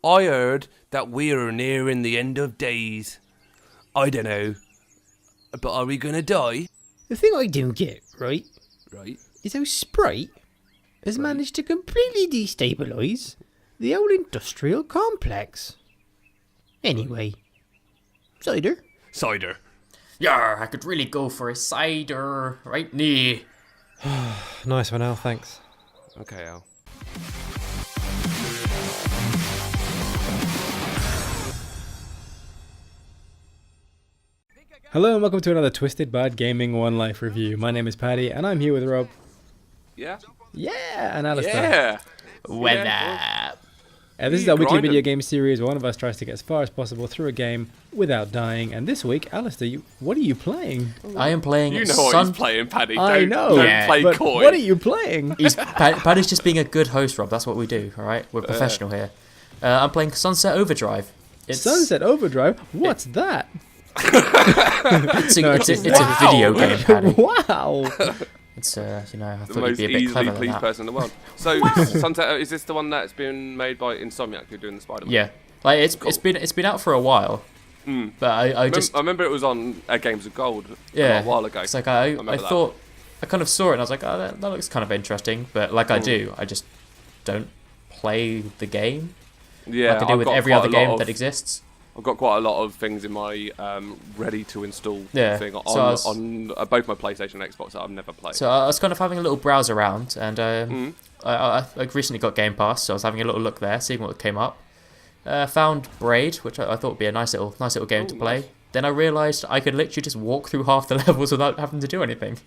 I heard that we are nearing the end of days. I don't know, but are we gonna die? The thing I don't get, right, Right. is how Sprite has managed to completely destabilise the old industrial complex. Anyway, cider. Cider. Yeah, I could really go for a cider right now. Nice one, Al, thanks. Okay, Al. Hello and welcome to another Twisted Bad Gaming One Life review. My name is Paddy and I'm here with Rob. Yeah. Yeah, and Alistair. Yeah. Weather. This is our weekly Grinding. video game series where one of us tries to get as far as possible through a game without dying. And this week, Alistair, what are you playing? I am playing You know what he's playing, Paddy. I know, Yeah. Don't play but coy. what are you playing? Paddy's just being a good host, Rob. That's what we do, alright? We're professional here. I'm playing Sunset Overdrive. It's Sunset Overdrive? What's that? It's a video game, Paddy. Wow! It's, I The thought you'd most be a bit easily clever than pleased that. person in the world. So, Sunset, is this the one that's been made by Insomniac who are doing the Spider-Man? Yeah. Like, it's Cool. been out for a while. But I remember it was on Games of Gold yeah, a while ago. It's like I I remember that. thought, I kind of saw it and I was like, oh, that looks kind of interesting. But like I do, I just don't play the game. Yeah, like I do I've with got every quite other a lot game of- that exists. I've got quite a lot of things in my ready to install Yeah, thing so on both my PlayStation and Xbox that I've never played. So I was kind of having a little browse around, and I recently got Game Pass, so I was having a little look there, seeing what came up. Found Braid, which I thought would be a nice little game to play. Nice. Then I realised I could literally just walk through half the levels without having to do anything.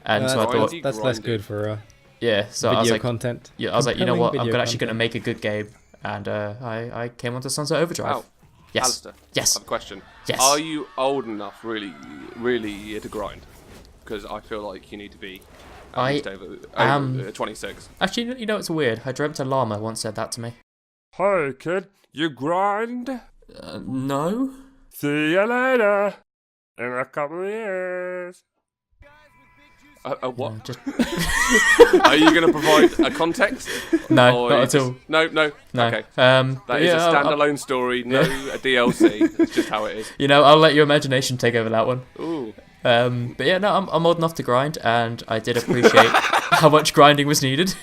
And so I thought, Grindy. That's less good for yeah. So I was video like, content. yeah, I was like, you know what? Compelling I'm video actually going to content. make a good game, and I came onto Sunset Overdrive. Wow. Yes. Alistair, Yes. I have a question. Yes. Are you old enough, really, to grind? Because I feel like you need to be at I least over am- 26. Actually, you know, it's weird. I dreamt a llama once said that to me. Hey, kid, you grind? No. See you later. In a couple of years. What? No, just Are you going to provide a context? no, Or not you at all. just- No. No. Okay. That That is a I'm- standalone story, no a DLC. It's just how it is. You know, I'll let your imagination take over that one. Ooh. But yeah, no, I'm old enough to grind, and I did appreciate how much grinding was needed.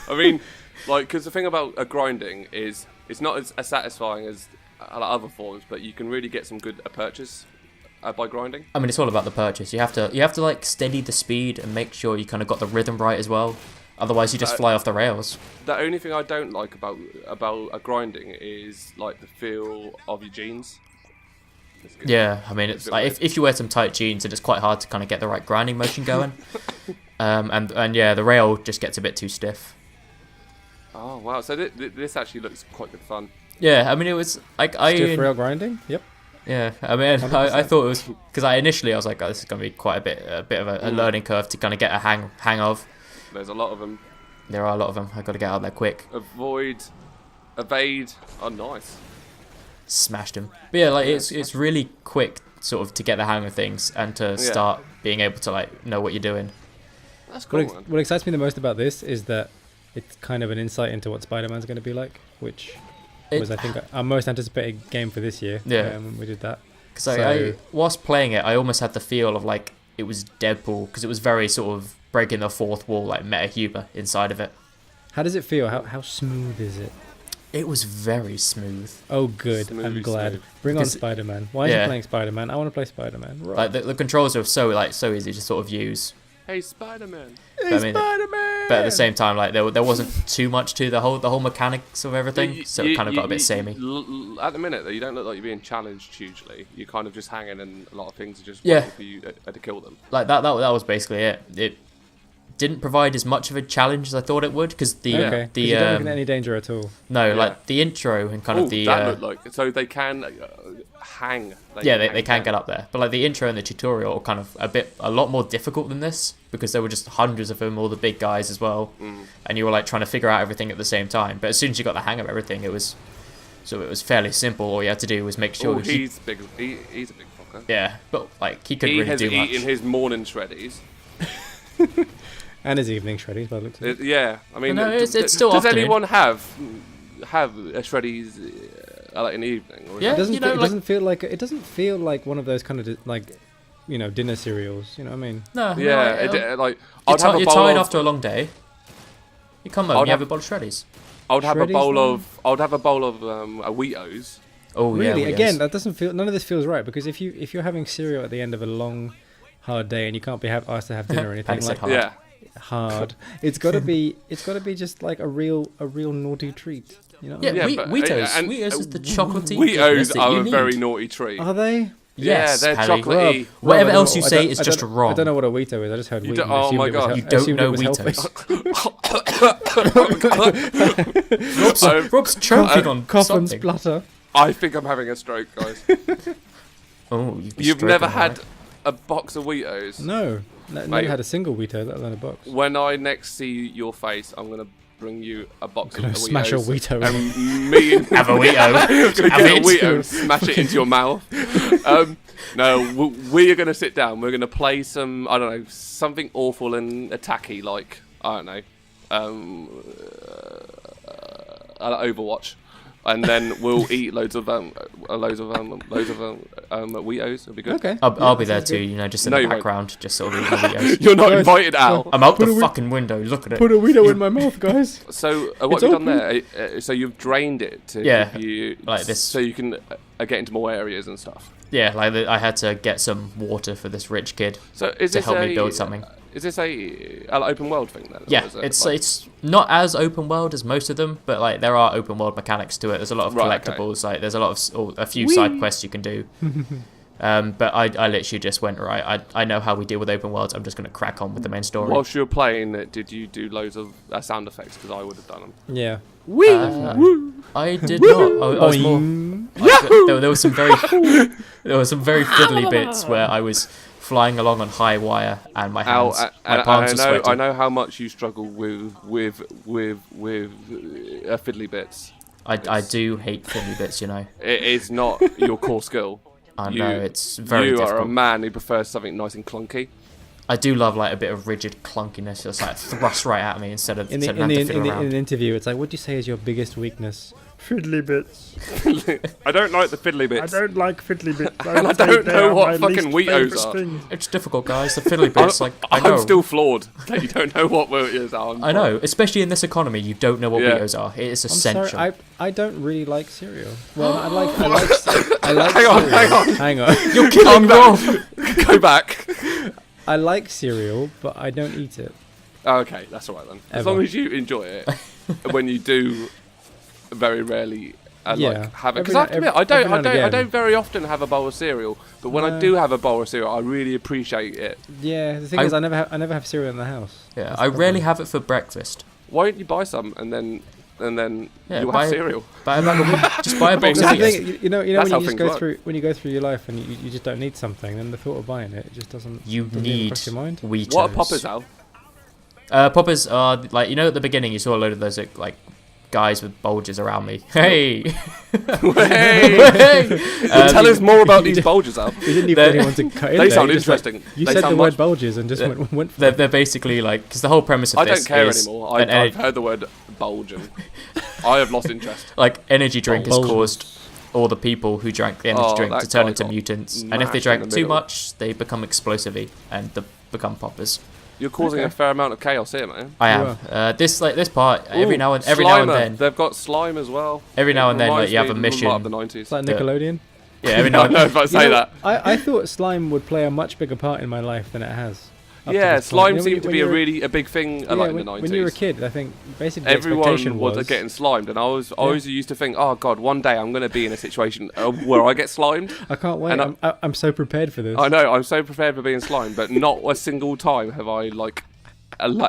I mean, like, because the thing about grinding is it's not as satisfying as other forms, but you can really get some good purchase by grinding. I mean, it's all about the purchase. You have to like steady the speed and make sure you kind of got the rhythm right as well. Otherwise, you just fly off the rails. The only thing I don't like about grinding is like the feel of your jeans. It's good. Yeah, I mean, it's like if you wear some tight jeans, then it's quite hard to kind of get the right grinding motion going. And yeah, the rail just gets a bit too stiff. Oh wow! So this actually looks quite good fun. Yeah, I mean, it was like Stiff rail grinding? Yep. Yeah, I mean, I 100%. thought it was because I was like, oh, this is going to be quite a bit of a learning curve to kind of get a hang of. There's a lot of them. There are a lot of them. I got to get out there quick. Avoid, evade. Oh, nice. Smashed them. But yeah, like it's really quick sort of to get the hang of things and to start being able to like know what you're doing. That's cool, man. What excites me the most about this is that it's kind of an insight into what Spider-Man's going to be like, which was, I think, our most anticipated game for this year. Yeah. When we did that. Because I whilst playing it, I almost had the feel of like it was Deadpool because it was very sort of breaking the fourth wall, like meta humor inside of it. How does it feel? How smooth is it? It was very smooth. Oh, good. Smooth, I'm glad. smooth. Bring on Because- Spider-Man. Why is he yeah. playing Spider-Man? I want to play Spider-Man. Right. Like the controls are so easy to sort of use. Hey, Spider-Man. Hey, I mean, Spider-Man! But at the same time, like there wasn't too much to the whole mechanics of everything, so it kind of got a bit samey. At the minute, though, you don't look like you're being challenged hugely. You're kind of just hanging, and a lot of things are just Yeah. waiting for you to kill them. Like that was basically it. It didn't provide as much of a challenge as I thought it would because Okay. 'Cause you don't look in any danger at all. no, Yeah. like the intro and kind Oh, of the that looked like so they can hang. yeah, they can get up there. But like the intro and the tutorial are kind of a lot more difficult than this because there were just hundreds of them, all the big guys as well, and you were like trying to figure out everything at the same time. But as soon as you got the hang of everything, it was fairly simple. All you had to do was make sure. Oh, he's big. He's a big fucker. Yeah, but like he couldn't He really has do much. eaten his morning shreddies. And his evening shreddies, by the looks of it. Yeah, I mean, No, it's still does afternoon. anyone have have a Shreddies like in the evening? Or is Yeah. It doesn't. you know, It like- doesn't feel like. It doesn't feel like one of those kind of like, dinner cereals. You know what I mean? No. Yeah, no, like you're, I'd have a you're bowl tired of, after a long day. You come home, I'd you have have- a bowl of Shreddies. I'd have a Shreddies, bowl though? of a Wheatos. Oh yeah. Really? Weetos. Again, that doesn't feel. None of this feels right because if you're having cereal at the end of a long, hard day and you can't be asked to have dinner or anything Paddy said like hard. Yeah. hard, it's got to be just like a real naughty treat. You know? What I Yeah, mean? but, Wheatos. and- Wheatos is the chocolatey goodness Wheatos that are you a need. very naughty treat. Are they? Yes, yeah, they're Paddy. chocolatey. Whatever I don't else know- you I say don't- is I just don't- wrong. I don't know what a Wheato is. I just heard You wheat. don't- and oh assumed my it was God. You I don't assumed know it was healthy. Rob's choking on Cough and something. splutter. I think I'm having a stroke, guys. Oh, You've never had a box of Wheatos? No, never Mate. had a single Wheato, let alone a box. When I next see your face, I'm gonna bring you a box of Gonna Wheatos. smash a Wheato. And me and Have a Wheato. I'm gonna Have get a it. Wheato, smash it into your mouth. No, we are gonna sit down. We're gonna play some, I don't know, something awful and attacky, like I don't know, Overwatch, and then we'll eat loads of Wheatos. It'll be good. Okay. I'll be Yeah, there sounds too, good. you know, just in No, the you won't. background, just sort of eating Wheatos. You're not Guys, invited out. I'm out the Put a fucking window, look at it. Put a Wheato in my mouth, guys. So what It's have you done there? So you've drained it to Yeah, give you like this. so you can get into more areas and stuff. Yeah, like I had to get some water for this rich kid So is to this help a, me build something. Is this a open world thing then? Or Yeah, is it it's like- it's not as open world as most of them, but like there are open world mechanics to it. There's a lot of Right, okay. collectibles, like there's a lot of a few side quests you can do. But I literally just went right. I know how we deal with open worlds. I'm just gonna crack on with the main story. Whilst you were playing it, did you do loads of sound effects? Because I would have done them. Yeah. I did not. I was more. There was some very fiddly bits where I was flying along on high wire and my hands, my palms were sweating. I know how much you struggle with fiddly bits. I do hate fiddly bits, you know. It is not your core skill. I know it's very You difficult. are a man who prefers something nice and clunky. I do love like a bit of rigid clunkiness, just like thrust right at me instead of In having to fiddle in around. an interview, it's like, what do you say is your biggest weakness? Fiddly bits. I don't like the fiddly bits. like fiddly bits. And I don't know what fucking Wheatos are. It's difficult, guys. The fiddly bits, like I know. I'm still flawed that you don't know what Wheatos are. I know, especially in this economy, you don't know what Yeah. Wheatos are. It is I'm essential. sorry, I don't really like cereal. Well, I like Hang on, cereal. Hang on. You're killing Rob. Go back. I like cereal, but I don't eat it. Okay, that's all right then. As Ever. long as you enjoy it, when you do, very rarely Yeah. like have it. Every Because I have to now- admit, every now and I again. don't very often have a bowl of cereal. But when I No. do have a bowl of cereal, I really appreciate it. Yeah, the thing is, I never have cereal in the house. Yeah, That's I the rarely problem. have it for breakfast. Why don't you buy some and then Yeah, you'll buy have it- cereal? Buy a bag of just buy a box of that's That's the Wheatos. thing, you know That's when how you just things go work. through your life and you just don't need something, then the thought of buying it just doesn't. You doesn't even need cross your mind. Wheatos. What are poppers, Al? Poppers are like, you know, at the beginning you saw a load of those like guys with bulges around me. Hey, Hey! Tell us more about these bulges, Al. You didn't even They're- anyone to cut in They there. sound you just, like, interesting. you They said sound the much- word bulges and just went for they're basically like, because the whole premise of I this don't care is anymore. an I've ener- heard the word bulge and I have lost interest. like energy drink has Bulges. caused all the people who drank the energy Oh, drink that to turn guy into got mutants, and if they mashed in drank the too middle. much, they become explosivy and they become poppers. You're causing Okay. a fair amount of chaos here, man. I You am. This part every Ooh, now and Slimer. then. They've got slime as well. Every now and then, like Reminds you have a me mission. of the 90s. It's like Yeah. Nickelodeon. Yeah, every now I and know if I say You know, that. I thought slime would play a much bigger part in my life than it has. up to Yeah, this point. slime You know, seemed to when be you're a big thing yeah, like in when, the 90s. when you were a kid, I think basically the expectation Everyone was getting slimed, and I always used to think, oh god, one day I'm going to be in a situation where I get slimed. I can't wait. and I'm so prepared for this. I know, I'm so prepared for being slimed, but not a single time have I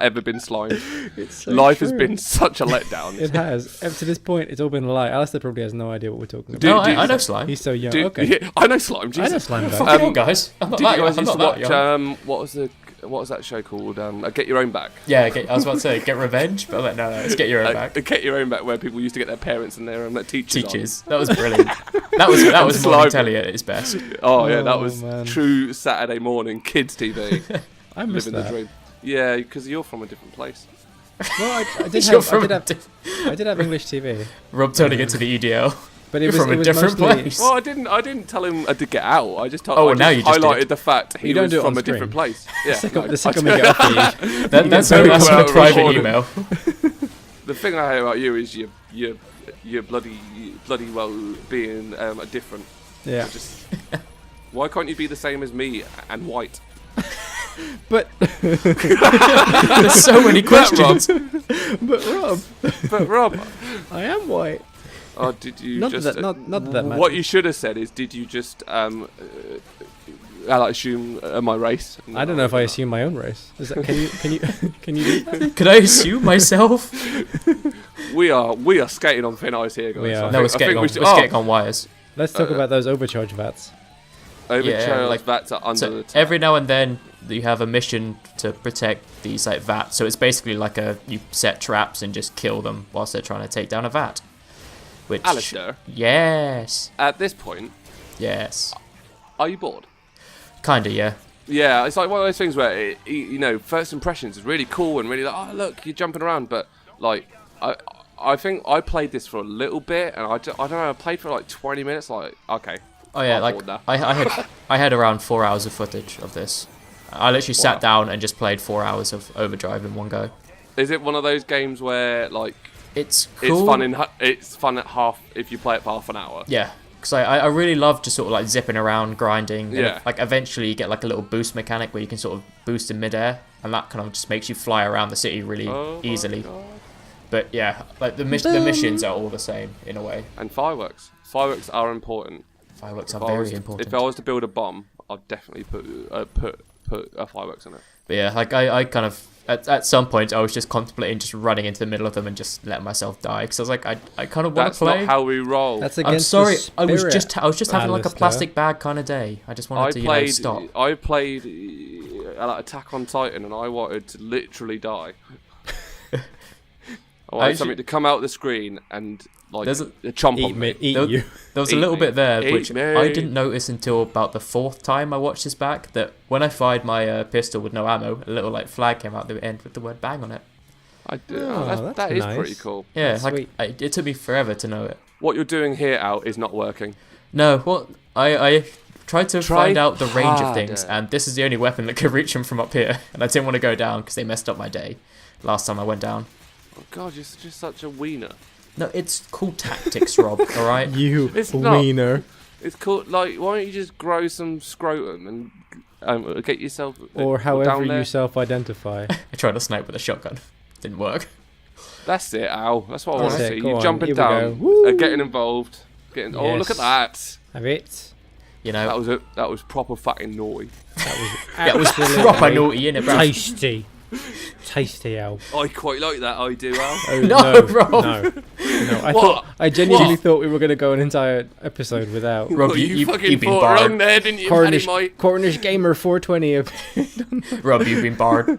ever been slimed. It's so Life has true. been such a letdown. It has. Up to this point, it's all been a lie. Alistair probably has no idea what we're talking about. Do- No, do- I know slime. He's so young. Dude, Okay. yeah, I know slime. I Jesus. know slime guys. Fucking hell, guys. I'm not Did that you guys young. used I'm to not that young. watch what was that show called? Get Your Own Back. Yeah, I was about to say get revenge, but I'm like, no, let's get your own back. Get Your Own Back, where people used to get their parents and their teachers. Teachers, that was brilliant. That was Slime. morning telly at its best. On. Oh yeah, that Oh, was man. true Saturday morning kids TV. I miss Living the that. dream. Yeah, because you're from a different place. Well, I did You're have, from I did have English TV, Rob turning it to the EDL. but You're from a different mostly, place. Well, I didn't tell him to get out. I just told. Oh, I now you just highlighted did. the fact he You don't was do it from on a different screen. place. Yeah, the second we get off you. That's very a well private recorded. email. The thing I hate about you is you're bloody well being different. Yeah, Just why can't you be the same as me and white? but There's so many questions. Rob, But Rob, I am white. oh, did you Not just? that not that what matters. you should have said is, did you just assume my race? I don't know if I assume my own race. Is that, can you do that? Could I assume myself? We are skating on thin ice here, guys. We are. I No, we're think skating on, we should- we're skating on wires. Let's talk about those overcharge vats. overcharge like- vats are under So the every now and then you have a mission to protect these like vats. So it's basically like you set traps and just kill them whilst they're trying to take down a vat. Which Alistair, yes, at this point, yes, are you bored? kinda yeah. Yeah, it's like one of those things where first impressions is really cool and really like, oh look, you're jumping around, but like I think I played this for a little bit and I don't know, I played for like 20 minutes, like okay. Oh yeah, I'm like bored now. I had around 4 hours of footage of this. I literally sat down and just played 4 hours of Overdrive in one go. Is it one of those games where like It's cool. it's fun at half if you play it for half an hour? Yeah, because I really love just sort of like zipping around, grinding. And Yeah. like eventually you get like a little boost mechanic where you can sort of boost in midair, and that kind of just makes you fly around the city really Oh my easily. God. But yeah, like the missions are all the same in a way. And fireworks. Fireworks are important. Fireworks are If I was very to- important. If I was to build a bomb, I'd definitely put fireworks in it. But yeah, like I kind of at some point I was just contemplating just running into the middle of them and just letting myself die because I was like I kind of want That's to play. not how we roll. That's I'm against sorry, the I was spirit, just having like a Alistair. plastic bag kind of day. I just wanted to stop. I played like Attack on Titan, and I wanted to literally die. I wanted something to come out the screen and like There's a- chomp Eat on me. Eat There- you. There was a Eat little me. bit there Eat which me. I didn't notice until about the 4th time I watched this back, that when I fired my pistol with no ammo, a little like flag came out the end with the word bang on it. Oh, That is that's pretty nice. cool. Yeah, That's like sweet. it took me forever to know it. What you're doing here, Al, is not working. No, what I tried to Try find out the range of things, harder. and this is the only weapon that could reach them from up here, and I didn't want to go down because they messed up my day last time I went down. Oh God, you're just such a wiener. No, it's called tactics, Rob. All right. You It's not. wiener. It's cool. Like, why don't you just grow some scrotum and get yourself Or down however there? you self-identify. I tried to snipe with a shotgun. Didn't work. That's it, Al. That's what I want That's to it, see. go You on, jumping here we down, go. Woo. getting involved. Oh, look at Yes. that. Have it. You know, That was proper fucking naughty. that was Absolutely proper naughty, innit, bro? tasty. Tasty, Al. I quite like that. I do, Al. Oh, No, Rob. No. What? I genuinely What? thought we were going to go an entire episode without Rob, Well, you fucking you've been thought barred. wrong there, didn't you, Cornish, Paddy, mate? Cornish Gamer 420. Rob, you've been barred.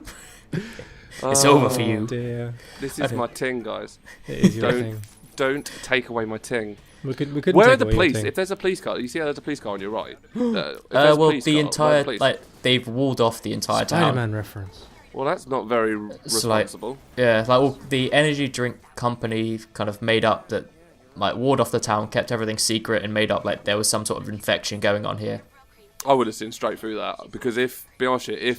It's over for you. Dear. This is my ting, guys. It is your Don't- thing. Don't take away my ting. We could. Where are the police? If there's a police car, you see how there's a police car on your right. If there's a Well, police the car, entire where are the police? like they've walled off the entire town. Spider-Man reference. Well, that's not very It's like- responsible. Yeah, like all the energy drink company kind of made up that, like, walled off the town, kept everything secret, and made up like there was some sort of infection going on here. I would have seen straight through that because be honest, with you,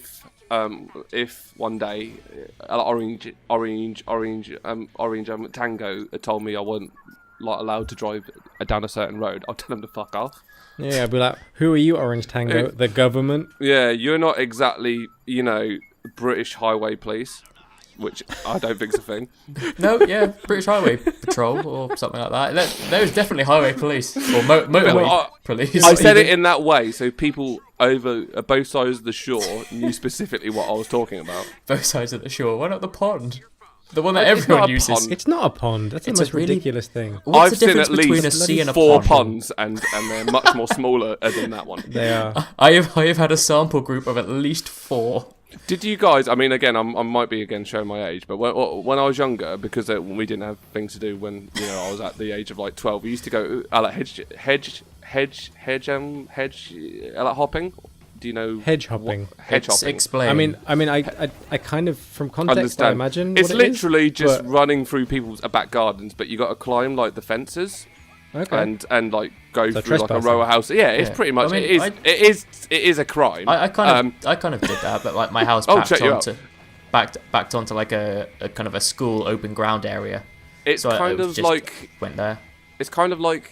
if one day Orange Tango had told me I wasn't like allowed to drive down a certain road, I'll tell him to fuck off. Yeah, I'd be like, who are you, Orange Tango? The government? Yeah, you're not exactly, British Highway Police, which I don't think's a thing. No, yeah, British Highway Patrol or something like that. There's definitely highway police or motorway Well, police. I said it in that way so people over both sides of the shore knew specifically what I was talking about. both sides of the shore. Why not the pond? The one that It's not everyone a uses. pond. It's not a pond. That's It's the a most really- ridiculous thing. What's I've the seen difference at between least a sea and a 4 pond? ponds, and they're much more smaller than that one. They are. I have had a sample group of at least 4. Did you guys? I mean, again, I might be again showing my age, but when I was younger, because we didn't have things to do when I was at the age of like 12, we used to go like hedge like hopping Do you know Hedge hopping. Hedge hopping. Explain. I mean, I kind of from context Understand. I imagine It's what it is, literally just but- running through people's back gardens, but you got to climb like the fences. Okay. And like go So through like a trespassing. row of houses. Yeah, it's Yeah. pretty much. I mean, it is a crime. I kind of did that, but like my house Oh, backed check you onto backed onto like a kind of a school open ground area. It's So I kind of just like went there. it's kind of like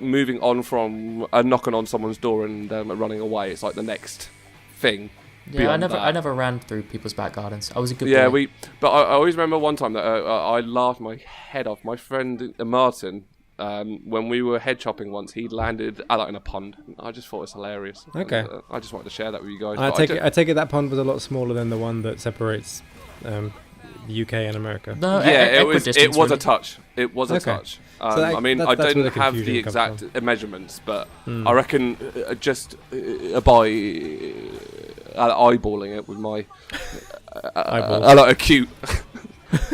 moving on from knocking on someone's door and running away. It's like the next thing. Yeah, I beyond I that. never ran through people's back gardens. I was a good Yeah, boy. but I always remember one time that I laughed my head off. My friend Martin, when we were hedge hopping once, he landed like in a pond. I just thought it was hilarious. Okay. And, I just wanted to share that with you guys. I but take it that pond was a lot smaller than the one that separates the UK and America. No, Yeah, it was equidistance, a really. touch. It was a Okay. touch. So that- I mean, that's I where don't the have the confusion comes exact measurements, but Hmm. I reckon just by eyeballing it with my Eyeballs. I like acute.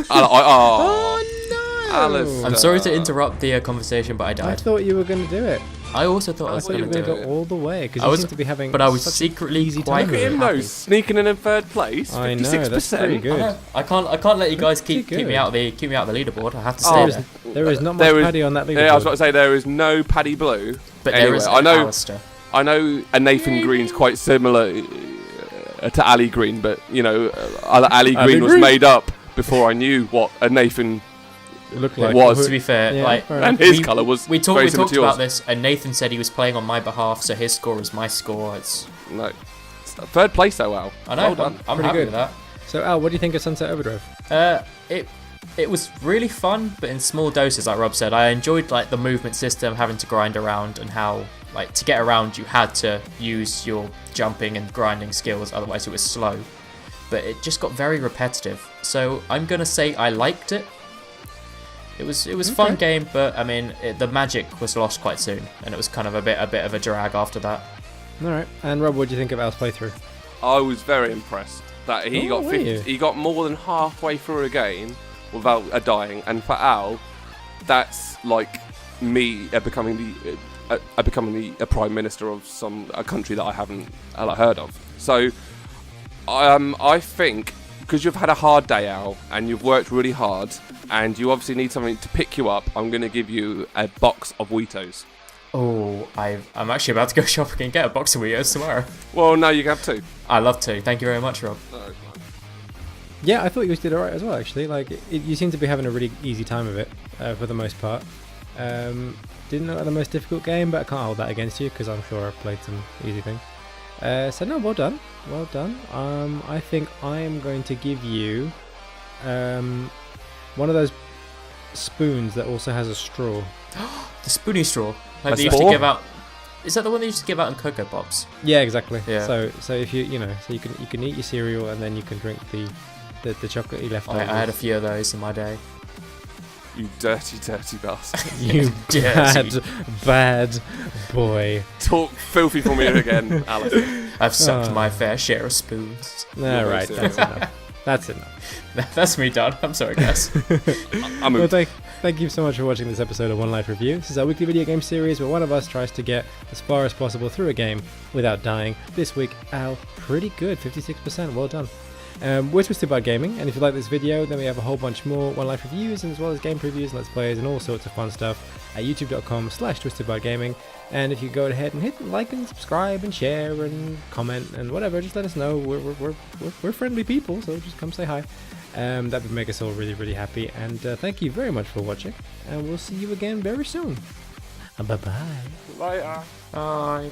Oh no! Alice. I'm sorry to interrupt the conversation, but I I died. thought you were going to do it. I also thought I I was thought you going were to going do to it. go all the way because I you was- seem to be having. but I was such secretly easy quite time Look with at it. him though, sneaking in third place. I know, 56%. that's pretty I good. know. I can't let you guys keep Pretty me good. out of the leaderboard. I have to Oh, stay There there. is not much There is- paddy on that leaderboard. Yeah, I was about to say there is no Paddy Blue. But anyway, there is I know. Alistair. I know a Nathan Green's quite similar to Ali Green, but you know, Ali Ali Green was Green. made up before I knew what a Nathan It looked like was. To be fair, Yeah, like fair enough. and his we- colour was we very similar talked to yours. about this, and Nathan said he was playing on my behalf, so his score is my score. It's No, third place though, Al. I know. Well done. I'm Pretty happy good. with that. So Al, what do you think of Sunset Overdrive? It was really fun, but in small doses, like Rob said. I enjoyed like the movement system, having to grind around, and how like to get around you had to use your jumping and grinding skills, otherwise it was slow. But it just got very repetitive. So I'm gonna say I liked it. It was a fun game, but I mean the magic was lost quite soon, and it was kind of a bit of a drag after that. All right. And Rob, what do you think of Al's playthrough? I was very impressed that he Oh, got were 50, you? he got more than halfway through a game without dying, and for Al, that's like me becoming the prime minister of a country that I haven't heard of. So I think because you've had a hard day, Al, and you've worked really hard, and you obviously need something to pick you up, I'm going to give you a box of Weetos. Oh, I'm actually about to go shopping and get a box of Weetos tomorrow. Well, no, you have to. I love to. Thank you very much, Rob. Yeah, I thought you did alright as well, actually. Like, you seem to be having a really easy time of it, for the most part. Didn't know the most difficult game, but I can't hold that against you, because I'm sure I've played some easy things. So no, well done. Well done. I think I am going to give you, one of those spoons that also has a straw. The Spoonie straw. A Like they used to straw? give out. Is that the one they used to give out in Cocoa Pops? Yeah, exactly. Yeah. So if you so you can eat your cereal and then you can drink the chocolate you left I over. had a few of those in my day. You dirty, dirty bastard. You Dirty. bad boy. Talk filthy for me again, Alice. I've sucked Oh. my fair share of spoons. All right, very that's serious. enough. That's enough. That's me done. I'm sorry, guys. I'm Well, a, thank you so much for watching this episode of One Life Review. This is our weekly video game series where one of us tries to get as far as possible through a game without dying. This week, Al, pretty good, 56%. Well done. We're Twisted Bud Gaming, and if you like this video, then we have a whole bunch more One Life reviews, as well as game previews and let's plays and all sorts of fun stuff at youtube.com/twistedbudgaming. And if you go ahead and hit like and subscribe and share and comment and whatever, just let us know. We're friendly people, so just come say hi. That would make us all really, really happy. And thank you very much for watching, and we'll see you again very soon. Bye-bye. later. Bye.